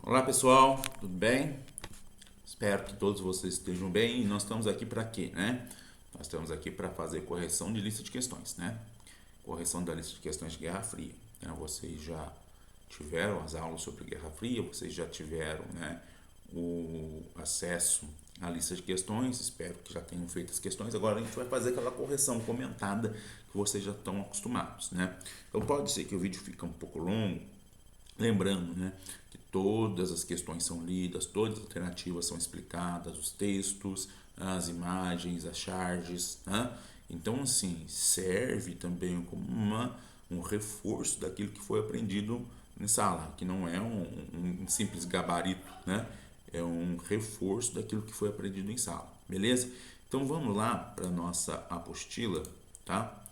Olá pessoal, tudo bem? Espero que todos vocês estejam bem. E nós estamos aqui para quê, né? Nós estamos aqui para fazer correção de lista de questões, né? Correção da lista de questões de Guerra Fria. Então, vocês já tiveram as aulas sobre Guerra Fria, vocês já tiveram, né, o acesso à lista de questões. Espero que já tenham feito as questões. Agora a gente vai fazer aquela correção comentada que vocês já estão acostumados, né? Então pode ser que o vídeo fique um pouco longo. Lembrando, né, que todas as questões são lidas, todas as alternativas são explicadas, os textos, as imagens, as charges, né? Então, assim, serve também como um reforço daquilo que foi aprendido em sala, que não é um simples gabarito, né? É um reforço daquilo que foi aprendido em sala, beleza? Então, vamos lá para a nossa apostila, tá?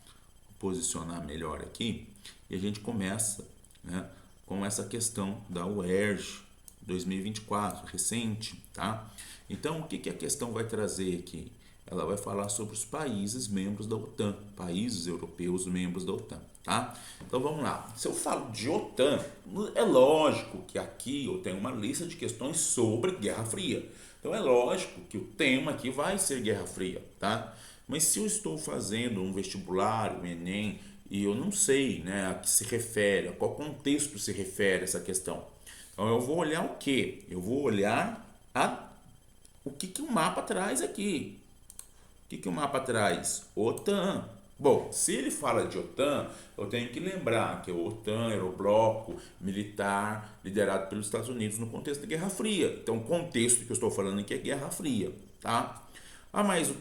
Vou posicionar melhor aqui e a gente começa, né, com essa questão da UERJ 2024, recente, tá? Então, o que a questão vai trazer aqui? Ela vai falar sobre os países membros da OTAN, países europeus membros da OTAN, tá? Então, vamos lá. Se eu falo de OTAN, é lógico que aqui eu tenho uma lista de questões sobre Guerra Fria. Então, é lógico que o tema aqui vai ser Guerra Fria, tá? Mas se eu estou fazendo um vestibular, um Enem, e eu não sei, né, a que se refere, a qual contexto se refere essa questão. Então eu vou olhar o quê? Eu vou olhar o que o mapa traz aqui. O que o mapa traz? OTAN. Bom, se ele fala de OTAN, eu tenho que lembrar que a OTAN era o bloco militar liderado pelos Estados Unidos no contexto da Guerra Fria. Então o contexto que eu estou falando aqui é Guerra Fria, tá? Ah, mas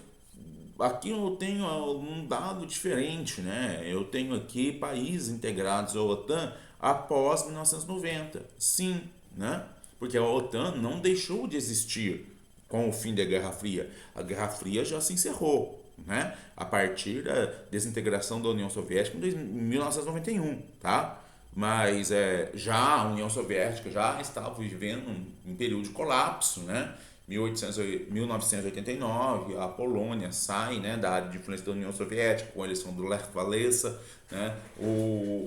aqui eu tenho um dado diferente, né? Eu tenho aqui países integrados à OTAN após 1990. Sim, né? Porque a OTAN não deixou de existir com o fim da Guerra Fria. A Guerra Fria já se encerrou, né? A partir da desintegração da União Soviética em 1991, tá? Mas já a União Soviética já estava vivendo um período de colapso, né? 1989, a Polônia sai, né, da área de influência da União Soviética com a eleição do Lech Walesa, né,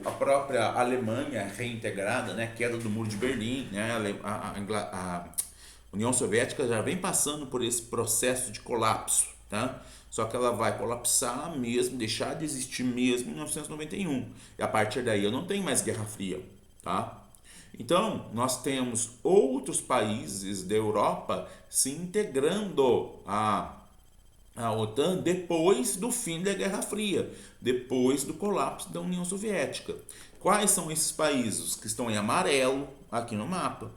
a própria Alemanha reintegrada, né, queda do Muro de Berlim, né, a União Soviética já vem passando por esse processo de colapso, tá? Só que ela vai colapsar mesmo, deixar de existir mesmo em 1991. E a partir daí eu não tenho mais Guerra Fria, tá? Então, nós temos outros países da Europa se integrando à OTAN depois do fim da Guerra Fria, depois do colapso da União Soviética. Quais são esses países que estão em amarelo aqui no mapa?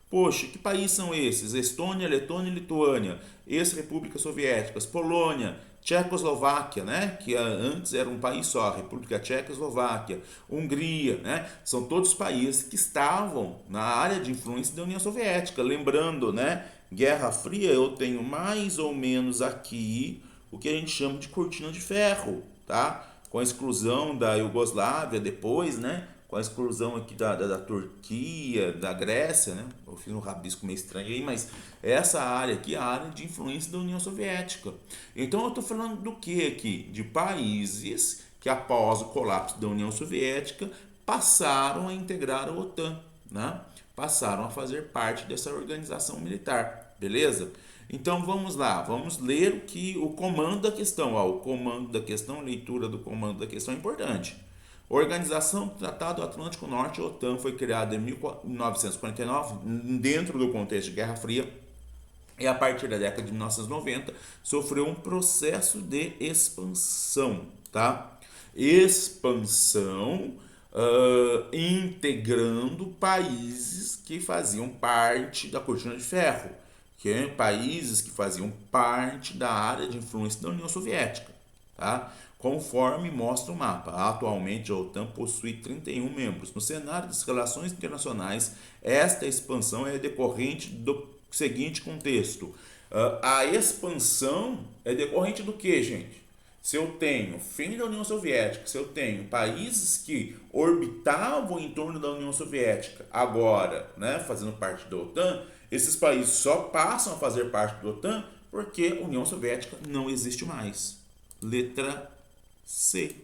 Poxa, que países são esses? Estônia, Letônia e Lituânia, ex-repúblicas soviéticas, Polônia, Tchecoslováquia, né, que antes era um país só, República Tcheca e Eslováquia, Hungria, né, são todos países que estavam na área de influência da União Soviética. Lembrando, né, Guerra Fria, eu tenho mais ou menos aqui o que a gente chama de cortina de ferro, tá? Com a exclusão da Iugoslávia depois, né, com a exclusão aqui da Turquia, da Grécia, né? Eu fiz um rabisco meio estranho aí, mas essa área aqui é a área de influência da União Soviética. Então eu estou falando do que aqui? De países que após o colapso da União Soviética passaram a integrar a OTAN, né? Passaram a fazer parte dessa organização militar, beleza? Então vamos lá, vamos ler o comando da questão. Ó, o comando da questão, leitura do comando da questão é importante. A Organização do Tratado Atlântico Norte, a OTAN, foi criada em 1949, dentro do contexto de Guerra Fria, e a partir da década de 1990 sofreu um processo de expansão, tá? Expansão, integrando países que faziam parte da cortina de ferro, que é países que faziam parte da área de influência da União Soviética, tá? Conforme mostra o mapa. Atualmente a OTAN possui 31 membros. No cenário das relações internacionais, esta expansão é decorrente do seguinte contexto. A expansão é decorrente do que, gente? Se eu tenho fim da União Soviética, se eu tenho países que orbitavam em torno da União Soviética, agora, né, fazendo parte da OTAN, esses países só passam a fazer parte da OTAN porque a União Soviética não existe mais. Letra C.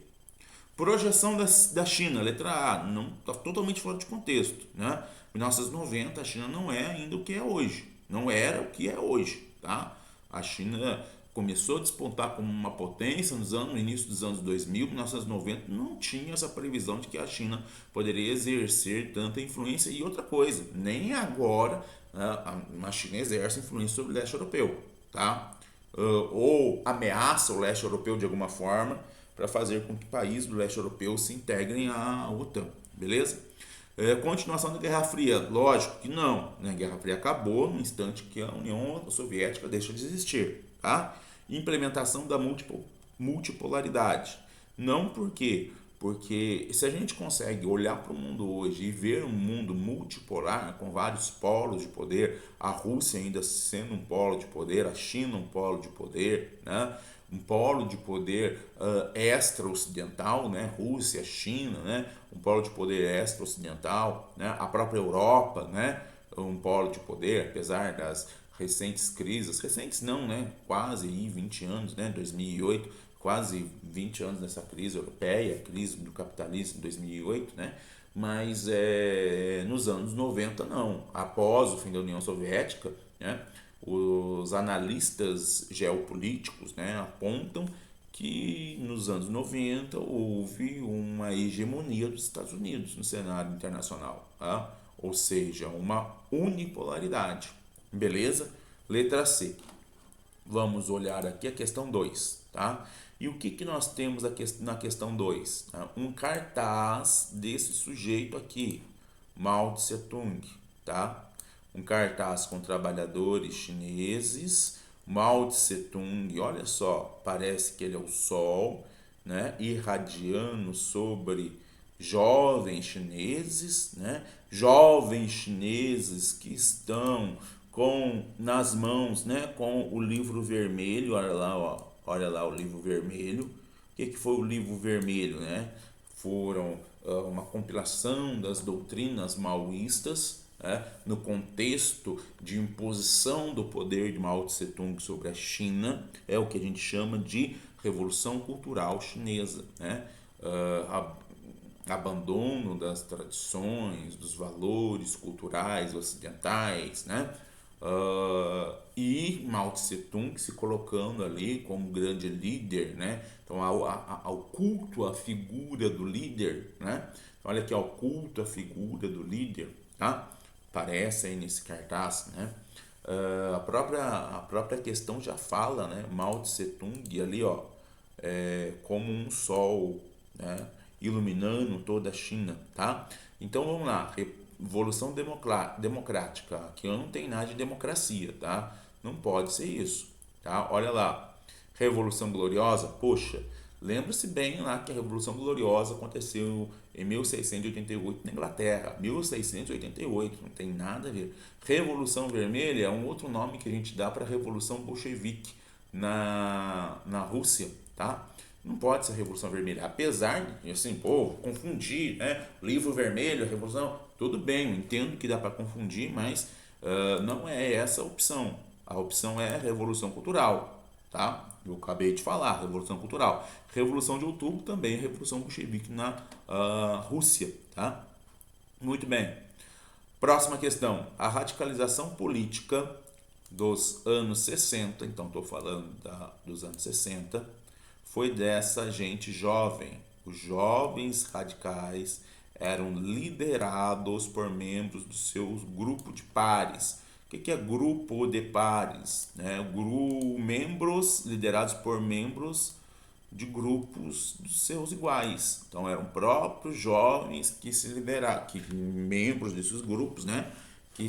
Projeção da China, letra A, não está totalmente fora de contexto, né? Em 1990 a China não é ainda o que é hoje, não era o que é hoje, tá? A China começou a despontar como uma potência no início dos anos 2000, 1990 não tinha essa previsão de que a China poderia exercer tanta influência. E outra coisa, nem agora a China exerce influência sobre o leste europeu, tá? Ou ameaça o leste europeu de alguma forma para fazer com que países do leste europeu se integrem à OTAN, beleza? Continuação da Guerra Fria, lógico que não, né? A Guerra Fria acabou no instante que a União Soviética deixa de existir, tá? Implementação da multipolaridade, não porque se a gente consegue olhar para o mundo hoje e ver um mundo multipolar, com vários polos de poder, a Rússia ainda sendo um polo de poder, a China um polo de poder, né? Um polo de poder extra-ocidental, né? Rússia, China, né? Um polo de poder extra-ocidental, né? A própria Europa, né? Um polo de poder, apesar das recentes crises, recentes não, né? Quase 20 anos, né? 2008, quase 20 anos nessa crise europeia, crise do capitalismo em 2008, né? Mas nos anos 90 não. Após o fim da União Soviética, né? Os analistas geopolíticos, né, apontam que nos anos 90 houve uma hegemonia dos Estados Unidos no cenário internacional, tá? Ou seja, uma unipolaridade. Beleza? Letra C. Vamos olhar aqui a questão 2, tá? E o que nós temos na questão 2? Tá? Um cartaz desse sujeito aqui, Mao Tse Tung, tá? Um cartaz com trabalhadores chineses, Mao Tse Tung, olha só, parece que ele é o sol, né? Irradiando sobre jovens chineses, né? Jovens chineses que estão nas mãos, né, com o livro vermelho, olha lá, ó, olha lá o livro vermelho. O que foi o livro vermelho, né? Foram uma compilação das doutrinas maoístas, né, no contexto de imposição do poder de Mao Tse Tung sobre a China, é o que a gente chama de Revolução Cultural Chinesa, né? Abandono das tradições, dos valores culturais ocidentais, né? E Mao Tse Tung se colocando ali como grande líder, né? Então ao culto à figura do líder, né? Então, olha aqui, ao culto à figura do líder, tá? Aparece aí nesse cartaz, né? A própria questão já fala, né? Mao Tse Tung ali, ó, como um sol, né? Iluminando toda a China, tá? Então vamos lá, Revolução Democrática, aqui não tem nada de democracia, tá? Não pode ser isso, tá? Olha lá, Revolução Gloriosa, poxa, lembra-se bem lá que a Revolução Gloriosa aconteceu em 1688 na Inglaterra, 1688, não tem nada a ver. Revolução Vermelha é um outro nome que a gente dá para a Revolução Bolchevique na Rússia, tá? Não pode ser a Revolução Vermelha, apesar de, assim, pô, confundir, né? Livro vermelho, a Revolução, tudo bem, eu entendo que dá para confundir, mas não é essa a opção. A opção é a Revolução Cultural, tá? Eu acabei de falar, Revolução Cultural. Revolução de Outubro também é Revolução Bolchevique na Rússia, tá? Muito bem. Próxima questão, a radicalização política dos anos 60, então estou falando dos anos 60, foi dessa gente jovem. Os jovens radicais eram liderados por membros do seu grupo de pares. O que é grupo de pares? Membros liderados por membros de grupos dos seus iguais. Então eram próprios jovens que se lideraram, membros desses grupos, né? Que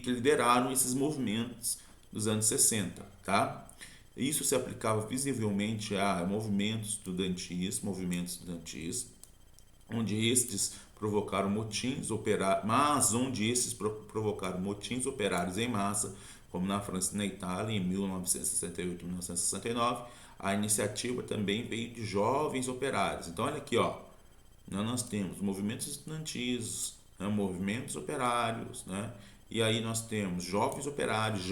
lideraram esses movimentos dos anos 60, tá? Isso se aplicava visivelmente a movimentos estudantis, onde estes provocaram motins operários em massa, como na França e na Itália em 1968 e 1969. A iniciativa também veio de jovens operários. Então olha aqui, ó, nós temos movimentos estudantis, né, movimentos operários, né? E aí nós temos jovens operários,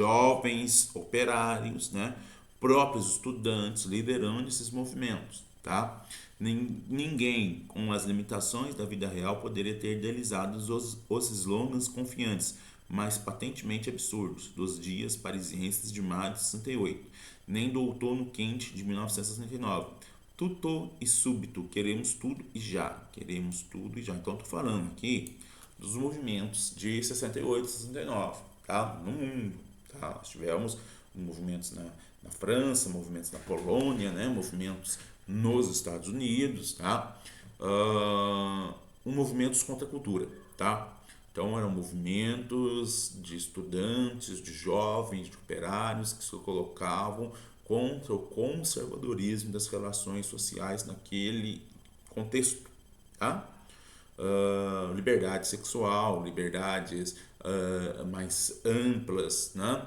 né? Próprios estudantes liderando esses movimentos, tá? Ninguém, com as limitações da vida real, poderia ter idealizado os slogans confiantes, mas patentemente absurdos, dos dias parisienses de maio de 68, nem do outono quente de 1969. Tudo e súbito, queremos tudo e já. Queremos tudo e já. Então, estou falando aqui dos movimentos de 68 e 69, tá? No mundo, tá? Nós tivemos movimentos na França, movimentos na Polônia, né? Movimentos nos Estados Unidos, tá? Movimentos contra a cultura, tá? Então eram movimentos de estudantes, de jovens, de operários que se colocavam contra o conservadorismo das relações sociais naquele contexto, tá? Liberdade sexual, liberdades mais amplas, né?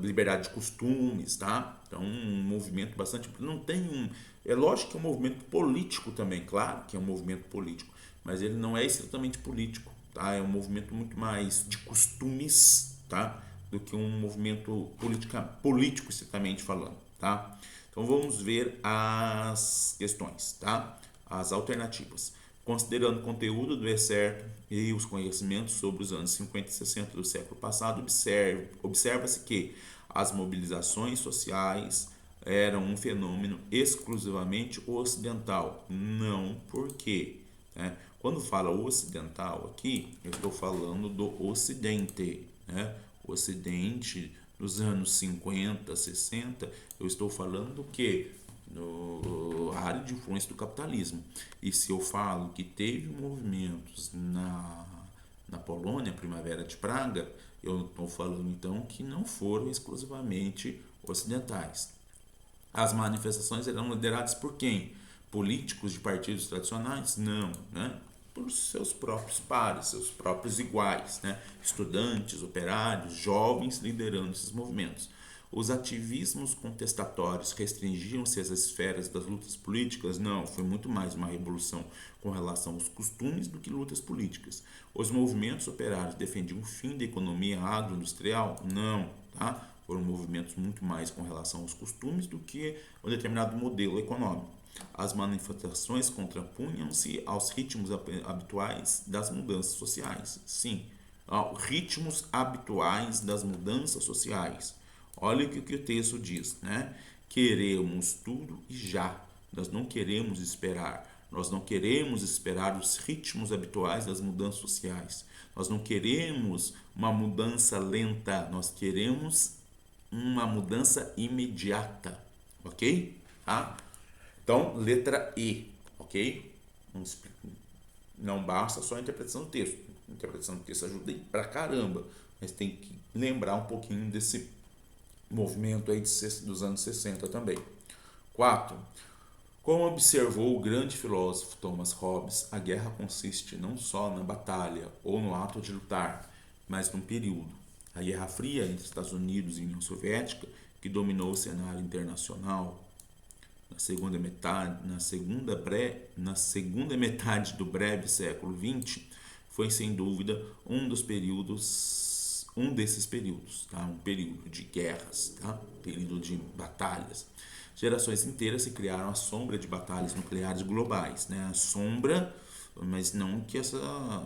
Liberdade de costumes, tá? Então um movimento bastante, não tem é lógico que é um movimento político também, claro que é um movimento político, mas ele não é estritamente político, tá? É um movimento muito mais de costumes, tá? Do que um movimento político estritamente falando, tá? Então vamos ver as questões, tá? As alternativas. Considerando o conteúdo do excerto e os conhecimentos sobre os anos 50 e 60 do século passado, observa-se que as mobilizações sociais eram um fenômeno exclusivamente ocidental. Não porque, né? Quando fala ocidental aqui, eu estou falando do Ocidente, né? O Ocidente nos anos 50, 60, eu estou falando do que? A área de influência do capitalismo. E se eu falo que teve movimentos na Polônia, Primavera de Praga, eu estou falando então que não foram exclusivamente ocidentais. As manifestações eram lideradas por quem? Políticos de partidos tradicionais? Não, né? Por seus próprios pares, seus próprios iguais, né? Estudantes, operários, jovens liderando esses movimentos. Os ativismos contestatórios restringiam-se às esferas das lutas políticas? Não, foi muito mais uma revolução com relação aos costumes do que lutas políticas. Os movimentos operários defendiam o fim da economia agroindustrial? Não, tá? Foram movimentos muito mais com relação aos costumes do que um determinado modelo econômico. As manifestações contrapunham-se aos ritmos habituais das mudanças sociais. Sim, ritmos habituais das mudanças sociais. Olha o que o texto diz, né? Queremos tudo e já. Nós não queremos esperar. Nós não queremos esperar os ritmos habituais das mudanças sociais. Nós não queremos uma mudança lenta. Nós queremos uma mudança imediata, ok? Tá? Então, letra E, ok? Não basta só a interpretação do texto. A interpretação do texto ajuda pra caramba, mas tem que lembrar um pouquinho desse movimento aí dos anos 60 também. 4. Como observou o grande filósofo Thomas Hobbes, a guerra consiste não só na batalha ou no ato de lutar, mas num período. A Guerra Fria entre Estados Unidos e União Soviética, que dominou o cenário internacional na segunda metade do breve século XX, foi sem dúvida um desses períodos, tá? Um período de guerras, tá? Um período de batalhas. Gerações inteiras se criaram à sombra de batalhas nucleares globais, né? A sombra, mas não que essa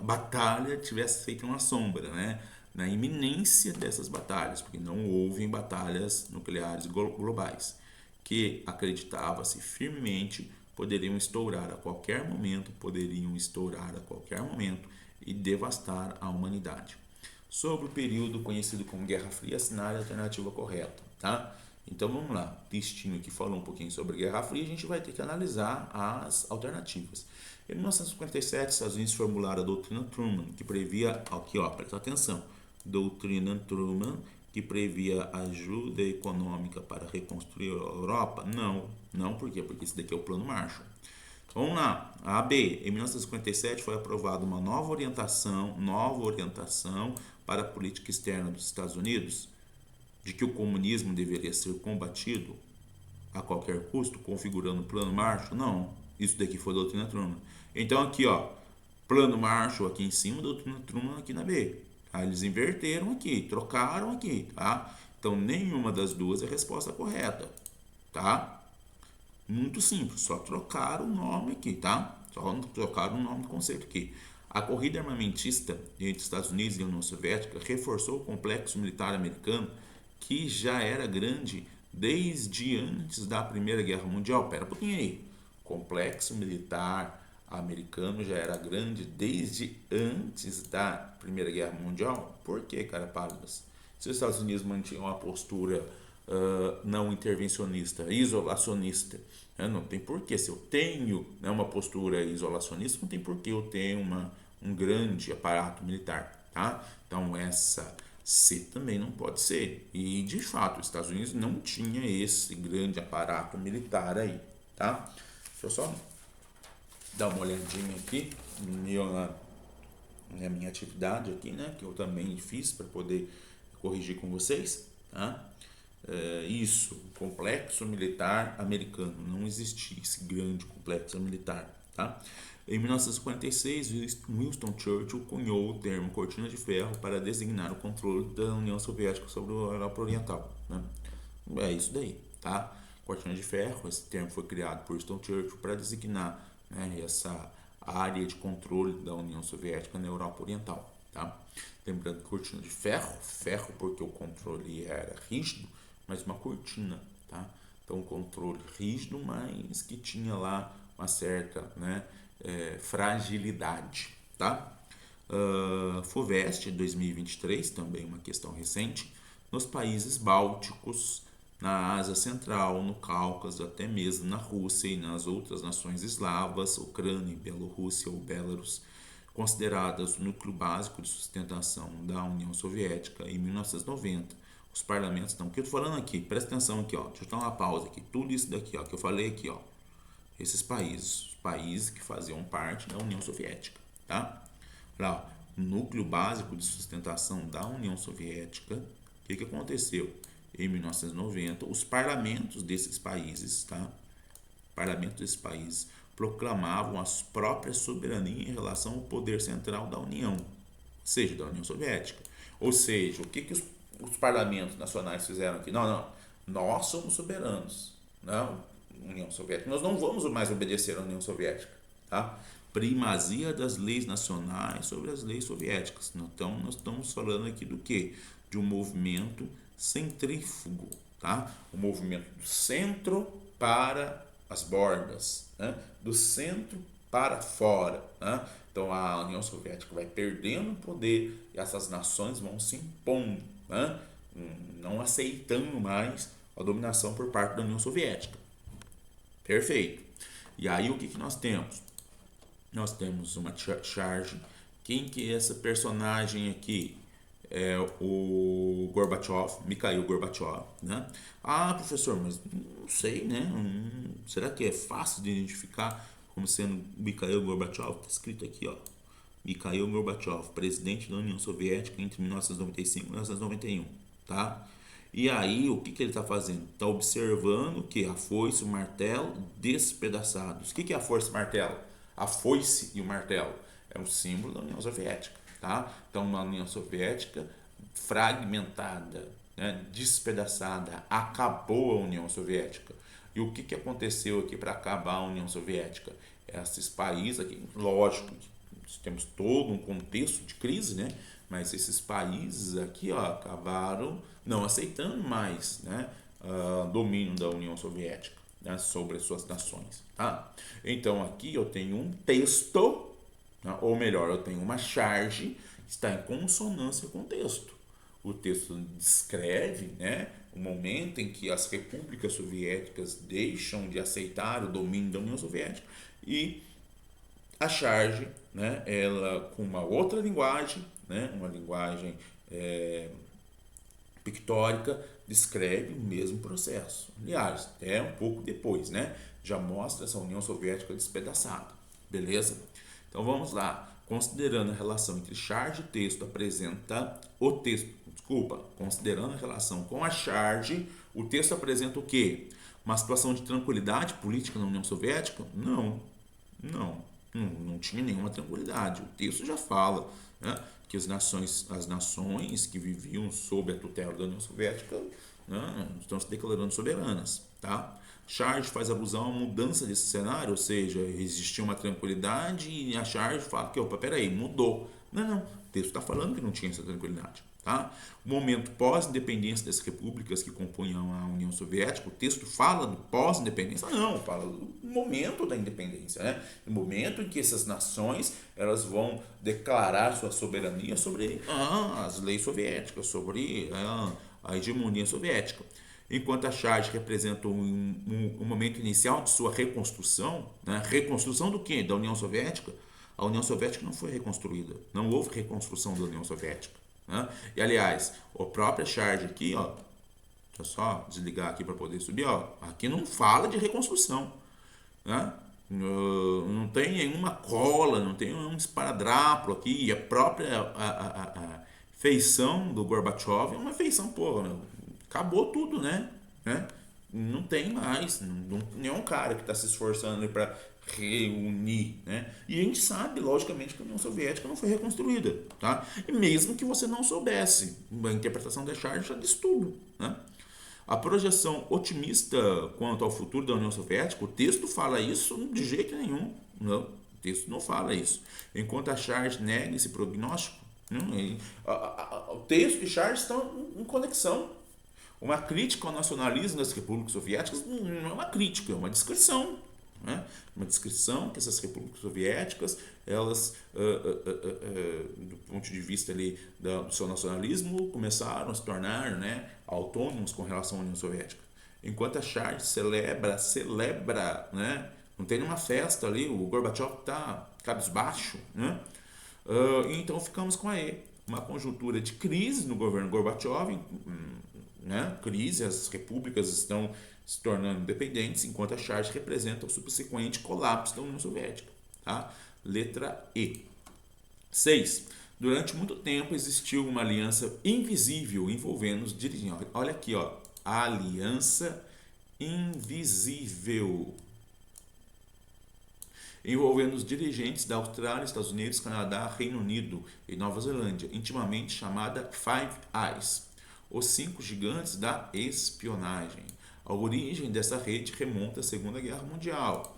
batalha tivesse feito uma sombra, né? Na iminência dessas batalhas, porque não houve batalhas nucleares globais, que acreditava-se firmemente poderiam estourar a qualquer momento e devastar a humanidade. Sobre o período conhecido como Guerra Fria, assinale a alternativa correta, tá? Então vamos lá, textinho que falou um pouquinho sobre a Guerra Fria, a gente vai ter que analisar as alternativas. Em 1957, os Estados Unidos formularam a doutrina Truman, que previa, aqui ó, presta atenção, doutrina Truman, que previa ajuda econômica para reconstruir a Europa? Não, por quê? Porque esse daqui é o Plano Marshall. Vamos lá, a B. Em 1957 foi aprovada uma nova orientação para a política externa dos Estados Unidos, de que o comunismo deveria ser combatido a qualquer custo, configurando o Plano Marshall? Não, isso daqui foi a doutrina Truman. Então aqui, ó, Plano Marshall aqui em cima, doutrina Truman aqui na B. Tá? Eles inverteram aqui, trocaram aqui, tá? Então nenhuma das duas é a resposta correta, tá? Muito simples, só trocaram o nome aqui, tá? Só trocaram o nome do conceito aqui. A corrida armamentista entre Estados Unidos e a União Soviética reforçou o complexo militar americano, que já era grande desde antes da Primeira Guerra Mundial. Pera um pouquinho aí. Complexo militar americano já era grande desde antes da Primeira Guerra Mundial? Por que, cara pálidas? Se os Estados Unidos mantinham uma postura não intervencionista, isolacionista, né? Não tem porquê. Se eu tenho, né, uma postura isolacionista, não tem porquê eu ter um grande aparato militar, tá? Então essa C também não pode ser. E de fato, os Estados Unidos não tinha esse grande aparato militar aí, tá? Deixa eu só dar uma olhadinha aqui na minha atividade aqui, né? Que eu também fiz para poder corrigir com vocês, tá? Isso, complexo militar americano. Não existia esse grande complexo militar, tá? Em 1946, Winston Churchill cunhou o termo cortina de ferro para designar o controle da União Soviética sobre a Europa Oriental, né? É isso daí, tá? Cortina de ferro, esse termo foi criado por Winston Churchill para designar, né, essa área de controle da União Soviética na Europa Oriental, tá? Lembrando que cortina de ferro, ferro porque o controle era rígido, mas uma cortina, tá? Então, um controle rígido, mas que tinha lá uma certa, né, fragilidade, tá? FUVEST 2023, também uma questão recente, nos países bálticos, na Ásia Central, no Cáucaso, até mesmo na Rússia e nas outras nações eslavas, Ucrânia, Bielorrússia ou Belarus, consideradas o núcleo básico de sustentação da União Soviética em 1990. Os parlamentos estão. O que eu estou falando aqui? Presta atenção aqui, ó. Deixa eu dar uma pausa aqui. Tudo isso daqui, ó, que eu falei aqui, ó. Esses países, os países que faziam parte da União Soviética, tá? Lá, o núcleo básico de sustentação da União Soviética. O que aconteceu? Em 1990, os parlamentos desses países, tá? Parlamentos desses países proclamavam a própria soberania em relação ao poder central da União, seja da União Soviética. Ou seja, o que os parlamentos nacionais fizeram aqui? Não, nós somos soberanos, não, União Soviética. Nós não vamos mais obedecer à União Soviética, tá? Primazia das leis nacionais sobre as leis soviéticas. Então, nós estamos falando aqui do quê? De um movimento centrífugo, tá? O movimento do centro para as bordas, né? Do centro para fora, né? Então a União Soviética vai perdendo poder e essas nações vão se impondo, né? Não aceitando mais a dominação por parte da União Soviética. Perfeito. E aí o que nós temos? Nós temos uma charge. Quem que é essa personagem aqui? É o Gorbachev, Mikhail Gorbachev, né? Ah, professor, mas não sei, né? Será que é fácil de identificar como sendo Mikhail Gorbachev? Está escrito aqui, ó. Mikhail Gorbachev, presidente da União Soviética entre 1995 e 1991, tá? E aí, o que ele está fazendo? Está observando que a foice e o martelo despedaçados. O que é a foice e o martelo? A foice e o martelo é um símbolo da União Soviética, tá? Então, uma União Soviética fragmentada, né, despedaçada, acabou a União Soviética. E o que aconteceu aqui para acabar a União Soviética? Esses países aqui, lógico, temos todo um contexto de crise, né? Mas esses países aqui, ó, acabaram não aceitando mais, né, domínio da União Soviética, né, sobre as suas nações, tá? Então aqui eu tenho um texto, né, ou melhor, eu tenho uma charge que está em consonância com o texto. O texto descreve, né, o momento em que as repúblicas soviéticas deixam de aceitar o domínio da União Soviética e a charge, né, ela com uma outra linguagem, né, uma linguagem pictórica, descreve o mesmo processo. Aliás, até um pouco depois, né, já mostra essa União Soviética despedaçada. Beleza? Então vamos lá. Considerando a relação entre charge e texto, apresenta o texto. Desculpa, considerando a relação com a charge, o texto apresenta o quê? Uma situação de tranquilidade política na União Soviética? Não tinha nenhuma tranquilidade. O texto já fala, né, que as nações que viviam sob a tutela da União Soviética, né, estão se declarando soberanas. tá? Charge faz alusão à mudança desse cenário, ou seja, existia uma tranquilidade e a Charge fala que, opa, peraí, mudou. Não, o texto está falando que não tinha essa tranquilidade. Tá? O momento pós-independência das repúblicas que compunham a União Soviética, o texto fala do pós-independência? Não, fala do momento da independência, né? O momento em que essas nações elas vão declarar sua soberania sobre as leis soviéticas, sobre a hegemonia soviética. Enquanto a charge representa um momento inicial de sua reconstrução, né? Reconstrução do quê? Da União Soviética. A União Soviética não foi reconstruída, não houve reconstrução da União Soviética. Né? E aliás, a própria charge aqui, ó, deixa eu só desligar aqui para poder subir, ó, aqui não fala de reconstrução. Né? Não tem nenhuma cola, não tem um esparadrapo aqui, e a própria a feição do Gorbachev é uma feição, pô, acabou tudo, né? Não tem mais, nenhum cara que está se esforçando para reunir, né? E a gente sabe, logicamente, que a União Soviética não foi reconstruída, tá? E mesmo que você não soubesse, a interpretação da charge já diz tudo, né? A projeção otimista quanto ao futuro da União Soviética, o texto fala isso de jeito nenhum, não. O texto não fala isso. Enquanto a charge nega esse prognóstico, não, o texto e charge estão em conexão. Uma crítica ao nacionalismo das repúblicas soviéticas não é uma crítica, é uma descrição. Né? Uma descrição que essas repúblicas soviéticas, elas, do ponto de vista ali do seu nacionalismo, começaram a se tornar, né, autônomos com relação à União Soviética. Enquanto a charge celebra, né? Não tem nenhuma festa ali, o Gorbachev está cabisbaixo, né? Então ficamos com aí uma conjuntura de crise no governo Gorbachev, né? Crise, as repúblicas estão se tornando independentes, enquanto a charge representa o subsequente colapso da União Soviética. Tá? Letra E. 6. Durante muito tempo existiu uma aliança invisível envolvendo os dirigentes. Olha aqui, ó, a aliança invisível envolvendo os dirigentes da Austrália, Estados Unidos, Canadá, Reino Unido e Nova Zelândia, intimamente chamada Five Eyes, os 5 gigantes da espionagem. A origem dessa rede remonta à Segunda Guerra Mundial.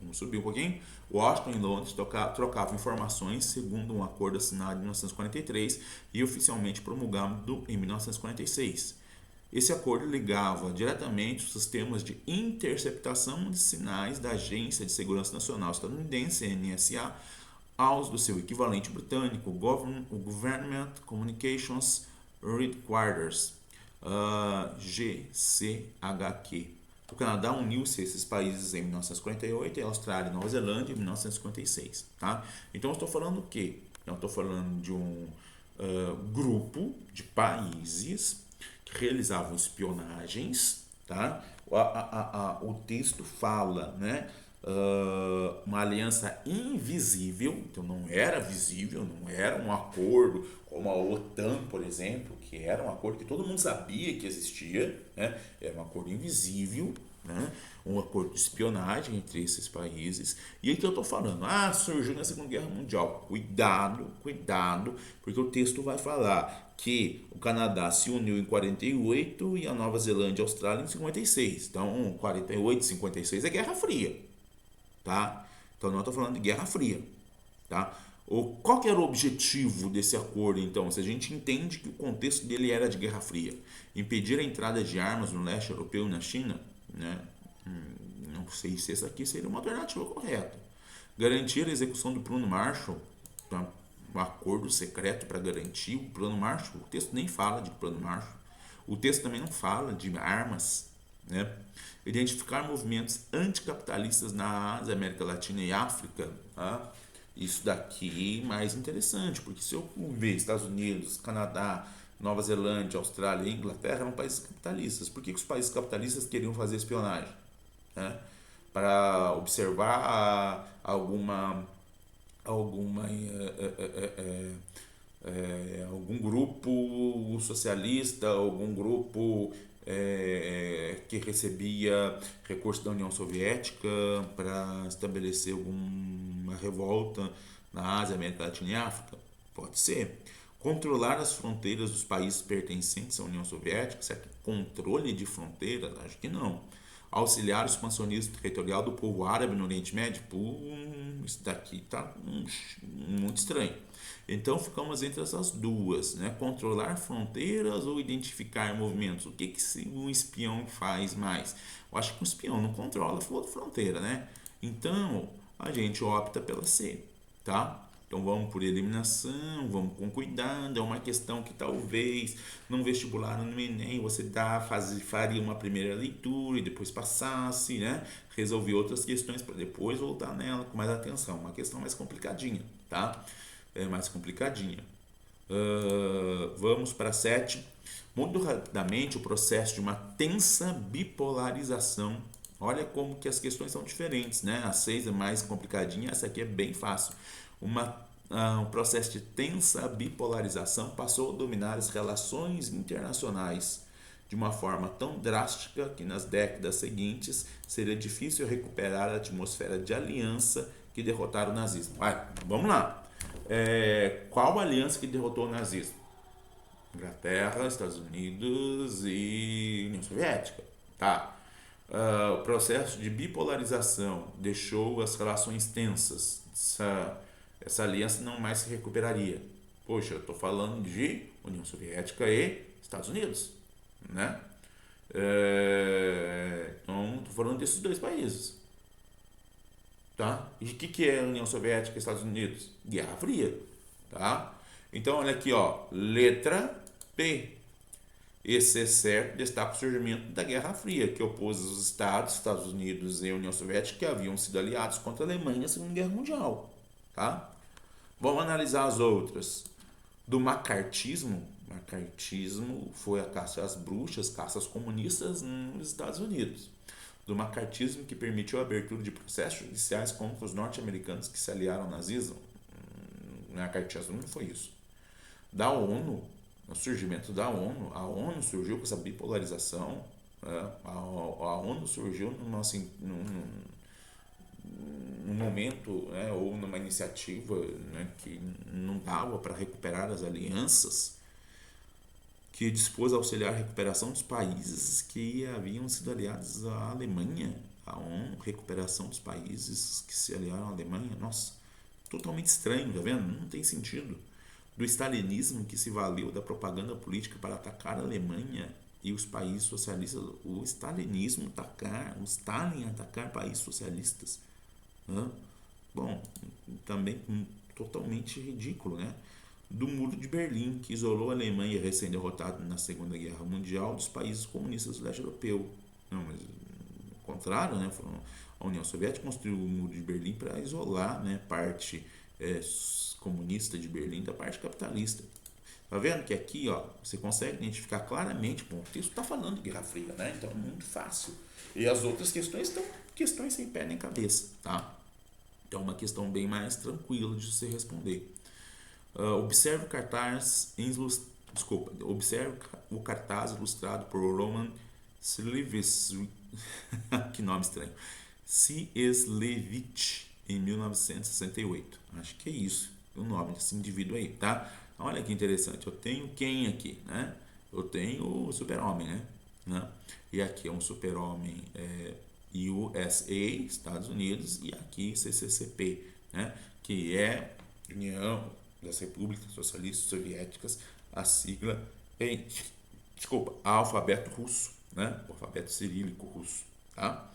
Vamos subir um pouquinho. Washington e Londres trocavam informações segundo um acordo assinado em 1943 e oficialmente promulgado em 1946. Esse acordo ligava diretamente os sistemas de interceptação de sinais da Agência de Segurança Nacional estadunidense, NSA, aos do seu equivalente britânico, o Government Communications Headquarters, GCHQ. O Canadá uniu-se a esses países em 1948 e a Austrália e Nova Zelândia em 1956. Tá? Então eu estou falando o quê? Eu estou falando de um grupo de países que realizavam espionagens. Tá? O texto fala, né? Uma aliança invisível, então não era visível, não era um acordo como a OTAN, por exemplo, que era um acordo que todo mundo sabia que existia, né? Era um acordo invisível, né? Um acordo de espionagem entre esses países. E aí que eu estou falando, surgiu na Segunda Guerra Mundial. Cuidado, porque o texto vai falar que o Canadá se uniu em 48 e a Nova Zelândia e a Austrália em 56. Então, 48 e 56 é Guerra Fria. Tá? Então não estou falando de Guerra Fria, tá? Qual que era o objetivo desse acordo, então? Se a gente entende que o contexto dele era de Guerra Fria, impedir a entrada de armas no leste europeu e na China, né? Não sei se essa aqui seria uma alternativa correta. Garantir a execução do Plano Marshall, tá? Um acordo secreto para garantir o Plano Marshall. O texto nem fala de Plano Marshall. O texto também não fala de armas, né? Identificar movimentos anticapitalistas na Ásia, América Latina e África. Tá? Isso daqui é mais interessante, porque se eu ver Estados Unidos, Canadá, Nova Zelândia, Austrália e Inglaterra eram países capitalistas. Por que os países capitalistas queriam fazer espionagem? Né? Para observar algum grupo socialista, algum grupo que recebia recursos da União Soviética para estabelecer alguma revolta na Ásia, América Latina e África? Pode ser. Controlar as fronteiras dos países pertencentes à União Soviética, certo? Controle de fronteiras? Acho que não. Auxiliar o expansionismo territorial do povo árabe no Oriente Médio? Isso daqui está muito estranho. Então ficamos entre essas duas, né? Controlar fronteiras ou identificar movimentos? O que um espião faz mais? Eu acho que um espião não controla a fronteira, né? Então a gente opta pela C, tá? Então vamos por eliminação, vamos com cuidado. É uma questão que talvez num vestibular, no Enem, você faria uma primeira leitura e depois passasse, né? Resolver outras questões para depois voltar nela com mais atenção. Uma questão mais complicadinha, tá? É mais complicadinha. Vamos para 7. Muito rapidamente o processo de uma tensa bipolarização. Olha como que as questões são diferentes, né? A 6 é mais complicadinha, essa aqui é bem fácil. Um processo de tensa bipolarização passou a dominar as relações internacionais de uma forma tão drástica que nas décadas seguintes seria difícil recuperar a atmosfera de aliança que derrotaram o nazismo. Vamos lá. Qual aliança que derrotou o nazismo? Inglaterra, Estados Unidos e União Soviética. Tá. O processo de bipolarização deixou as relações tensas. Essa aliança não mais se recuperaria. Poxa, eu estou falando de União Soviética e Estados Unidos, né? Então, estou falando desses dois países, tá? E o que é a União Soviética e Estados Unidos? Guerra Fria, tá? Então, olha aqui, ó, letra P. Esse é certo destaca o surgimento da Guerra Fria, que opôs os Estados Unidos e a União Soviética, que haviam sido aliados contra a Alemanha na Segunda Guerra Mundial, tá? Vamos analisar as outras. Do macartismo foi a caça às bruxas, caças comunistas nos Estados Unidos. Do macartismo que permitiu a abertura de processos judiciais contra os norte-americanos que se aliaram ao nazismo. O macartismo não foi isso. Da ONU, no surgimento da ONU, a ONU surgiu com essa bipolarização, né? A ONU surgiu num momento, né, ou numa iniciativa, né, que não dava para recuperar as alianças, que dispôs a auxiliar a recuperação dos países que haviam sido aliados à Alemanha. A ONU, recuperação dos países que se aliaram à Alemanha. Nossa, totalmente estranho, tá vendo? Não tem sentido. Do stalinismo, que se valeu da propaganda política para atacar a Alemanha e os países socialistas. O stalinismo o Stalin atacar países socialistas. Bom, também totalmente ridículo, né? Do Muro de Berlim, que isolou a Alemanha recém-derrotada na Segunda Guerra Mundial dos países comunistas do leste europeu. Não, mas ao contrário, né? A União Soviética construiu o Muro de Berlim para isolar, né, parte comunista de Berlim da parte capitalista. Tá vendo que aqui, ó, você consegue identificar claramente, bom, o texto está falando de Guerra Fria, né? Então é muito fácil. E as outras questões estão questões sem pé nem cabeça, tá? Então é uma questão bem mais tranquila de se responder. Observe o cartaz ilustrado por Roman Slivovich, que nome estranho, Cieslewicz, em 1968. Acho que é isso, o nome desse indivíduo aí, tá? Olha que interessante, eu tenho quem aqui, né? Eu tenho o super-homem, né? E aqui é um super-homem USA, Estados Unidos, e aqui CCCP, né? Que é União das Repúblicas Socialistas Soviéticas, a sigla alfabeto russo, né? O alfabeto cirílico russo, tá?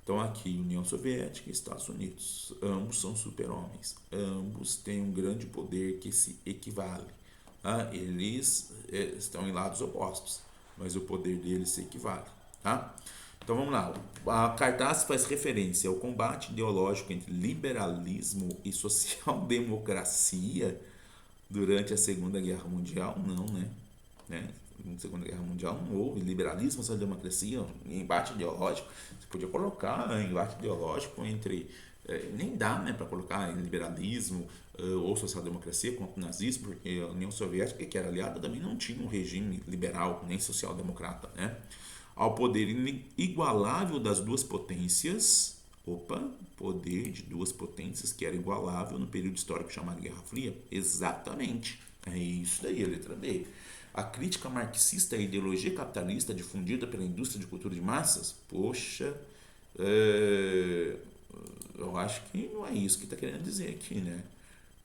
Então aqui União Soviética e Estados Unidos, ambos são super-homens, ambos têm um grande poder que se equivale, tá? Eles estão em lados opostos, mas o poder deles se equivale, tá? Então vamos lá, a cartaz faz referência ao combate ideológico entre liberalismo e social-democracia durante a Segunda Guerra Mundial. Não, né? Na Segunda Guerra Mundial não houve liberalismo, social-democracia, embate ideológico. Você podia colocar embate ideológico entre... nem dá, né, para colocar liberalismo ou social-democracia contra o nazismo, porque a União Soviética, que era aliada, também não tinha um regime liberal, nem social-democrata, né? Ao poder inigualável das duas potências, poder de duas potências que era igualável no período histórico chamado Guerra Fria, exatamente, É isso daí, a letra B. A crítica marxista à ideologia capitalista difundida pela indústria de cultura de massas? Poxa, é, eu acho que não é isso que está querendo dizer aqui, né?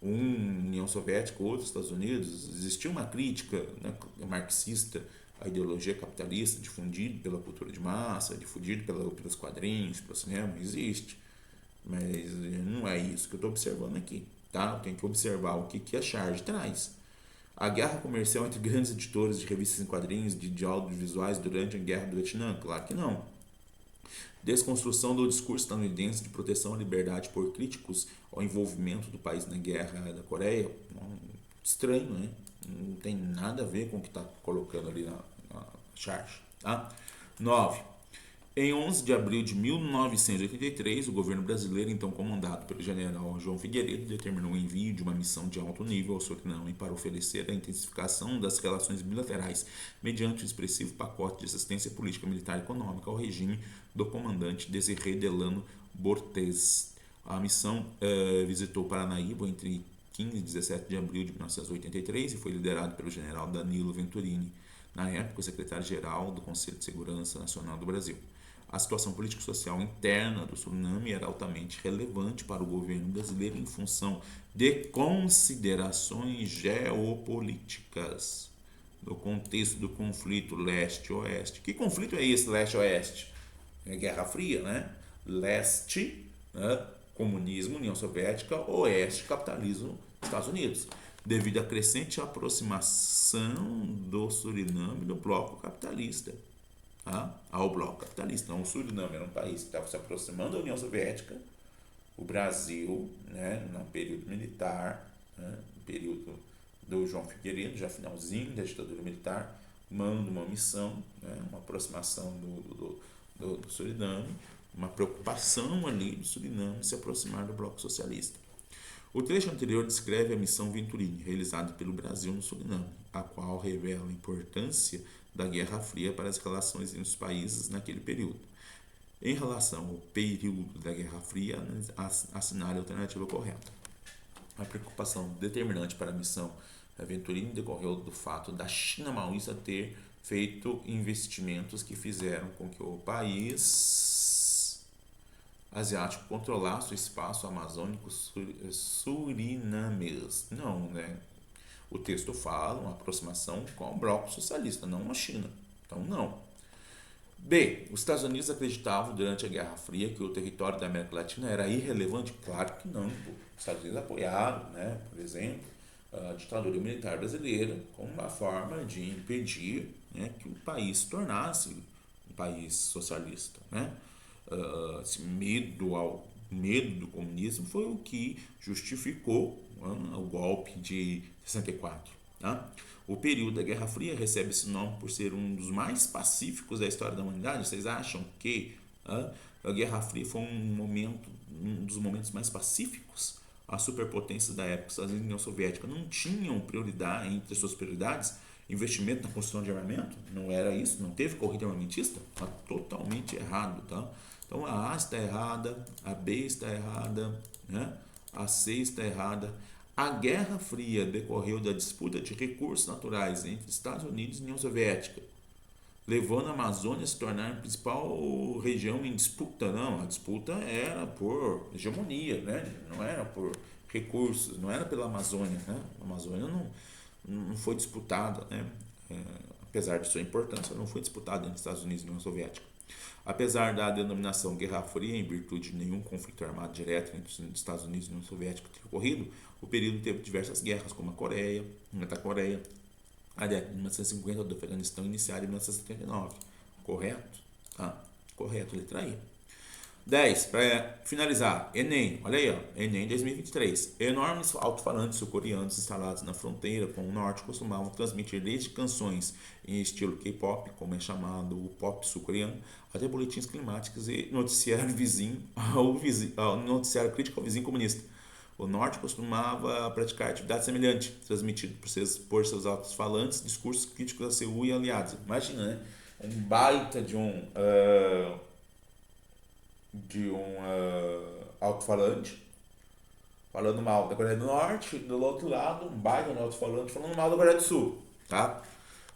União Soviética, outro Estados Unidos, existia uma crítica, né, marxista à ideologia capitalista difundida pela cultura de massa, difundida pelos quadrinhos, pelo cinema, existe. Mas não é isso que eu estou observando aqui, tá? Eu tenho que observar o que a charge traz. A guerra comercial entre grandes editores de revistas em quadrinhos, de audiovisuais durante a Guerra do Vietnã? Claro que não. Desconstrução do discurso estadunidense de proteção à liberdade por críticos ao envolvimento do país na Guerra da Coreia? Estranho, né? Não tem nada a ver com o que está colocando ali na charge. Tá? 9. Em 11 de abril de 1983, o governo brasileiro, então comandado pelo general João Figueiredo, determinou o envio de uma missão de alto nível ao Suriname para oferecer a intensificação das relações bilaterais mediante o expressivo pacote de assistência política, militar e econômica ao regime do comandante Desiré Delano Bortes. A missão visitou Paranaíba entre 15 e 17 de abril de 1983 e foi liderada pelo general Danilo Venturini, na época o secretário-geral do Conselho de Segurança Nacional do Brasil. A situação político-social interna do Suriname era altamente relevante para o governo brasileiro em função de considerações geopolíticas no contexto do conflito leste-oeste. Que conflito é esse leste-oeste? É Guerra Fria, né? Leste, né? Comunismo, União Soviética, oeste, capitalismo, Estados Unidos, devido à crescente aproximação do Suriname do bloco capitalista. Tá? Ao bloco capitalista. Então, o Suriname era um país que estava se aproximando da União Soviética, o Brasil, né, no período militar, né, no período do João Figueiredo, já finalzinho da ditadura militar, manda uma missão, né, uma aproximação do Suriname, uma preocupação ali do Suriname se aproximar do bloco socialista. O trecho anterior descreve a missão Venturini, realizada pelo Brasil no Suriname, a qual revela a importância da Guerra Fria para as relações entre os países naquele período. Em relação ao período da Guerra Fria, assinale a alternativa correta. A preocupação determinante para a missão Venturini decorreu do fato da China maoísta ter feito investimentos que fizeram com que o país asiático controlasse o espaço amazônico surinamês. Não, né? O texto fala uma aproximação com o bloco socialista, não a China. Então, não. B. Os Estados Unidos acreditavam durante a Guerra Fria que o território da América Latina era irrelevante? Claro que não. Os Estados Unidos apoiaram, né, por exemplo, a ditadura militar brasileira como uma forma de impedir, né, que o país se tornasse um país socialista. Né? Esse medo do comunismo foi o que justificou o golpe de 64. Tá? O período da Guerra Fria recebe esse nome por ser um dos mais pacíficos da história da humanidade. Vocês acham que a Guerra Fria foi um dos momentos mais pacíficos? As superpotências da época, Estados Unidos e União Soviética, não tinham prioridade entre suas prioridades investimento na construção de armamento? Não era isso? Não teve corrida armamentista? Está totalmente errado, tá? Então a A está errada, a B está errada, né? A C está errada. A Guerra Fria decorreu da disputa de recursos naturais entre Estados Unidos e União Soviética, levando a Amazônia a se tornar a principal região em disputa. Não, a disputa era por hegemonia, né? Não era por recursos, não era pela Amazônia. Né? A Amazônia não foi disputada, né? Apesar de sua importância, não foi disputada entre Estados Unidos e União Soviética. Apesar da denominação Guerra Fria, em virtude de nenhum conflito armado direto entre os Estados Unidos e a União Soviética ter ocorrido, o período teve diversas guerras, como a Coreia, a década de 1950 do Afeganistão iniciada em 1979. Correto? Ah, correto, letra I. 10. Para finalizar, Enem, olha aí, ó, Enem 2023. Enormes alto-falantes sul-coreanos instalados na fronteira com o norte costumavam transmitir desde canções em estilo K-pop, como é chamado o pop sul-coreano, até boletins climáticos e noticiário noticiário crítico ao vizinho comunista. O norte costumava praticar atividade semelhante, transmitido por seus alto-falantes discursos críticos a Seul e aliados. Imagina, né? Um baita de um alto-falante falando mal da Coreia do Norte, do outro lado, um baita alto-falante falando mal da Coreia do Sul, tá?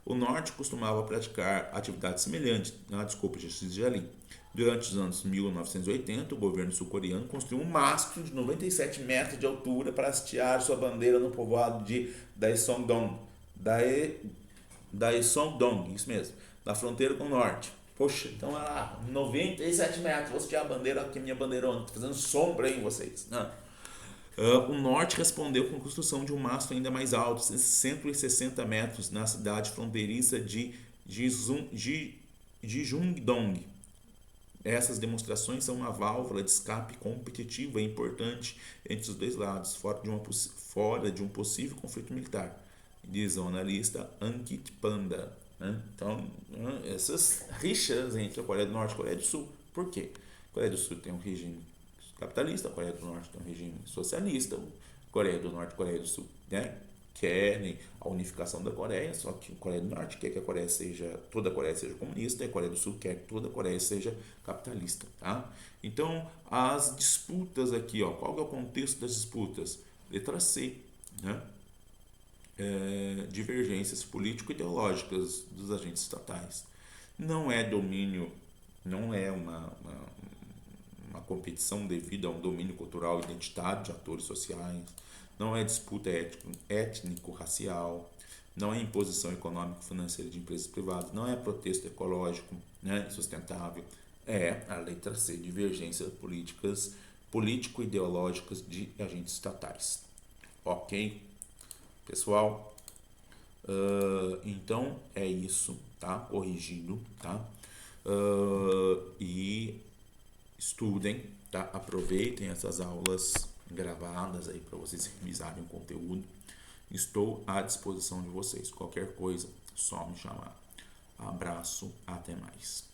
O Norte costumava praticar atividades semelhantes, desculpa, de ali. Durante os anos 1980, o governo sul-coreano construiu um mastro de 97 metros de altura para hastear sua bandeira no povoado de Daesong-dong. Daesong-dong, isso mesmo, da fronteira com o Norte. Poxa, então é lá, 97 metros, vou hastear a bandeira, aqui minha bandeirona, tá fazendo sombra aí em vocês. Não. O Norte respondeu com a construção de um mastro ainda mais alto, 160 metros, na cidade fronteiriça de Jijungdong. Essas demonstrações são uma válvula de escape competitiva e importante entre os dois lados, fora de um possível conflito militar, diz o analista Ankit Panda. Né? Então, essas rixas entre a Coreia do Norte e a Coreia do Sul. Por quê? A Coreia do Sul tem um regime capitalista, a Coreia do Norte tem um regime socialista, a Coreia do Norte e a Coreia do Sul, né, querem a unificação da Coreia, só que a Coreia do Norte quer que toda a Coreia seja comunista, e a Coreia do Sul quer que toda a Coreia seja capitalista, tá? Então, as disputas aqui, ó, qual é o contexto das disputas? Letra C, né? Divergências político-ideológicas dos agentes estatais. Não é domínio, não é uma competição devido a um domínio cultural identitário de atores sociais, não é disputa étnico-racial, não é imposição econômico-financeira de empresas privadas, não é protesto ecológico, né, sustentável, é a letra C, divergências políticas, político-ideológicas de agentes estatais. Ok, pessoal? Então é isso, tá? Corrigido, tá? E estudem, tá? Aproveitem essas aulas gravadas aí para vocês revisarem o conteúdo. Estou à disposição de vocês. Qualquer coisa, só me chamar. Abraço, até mais.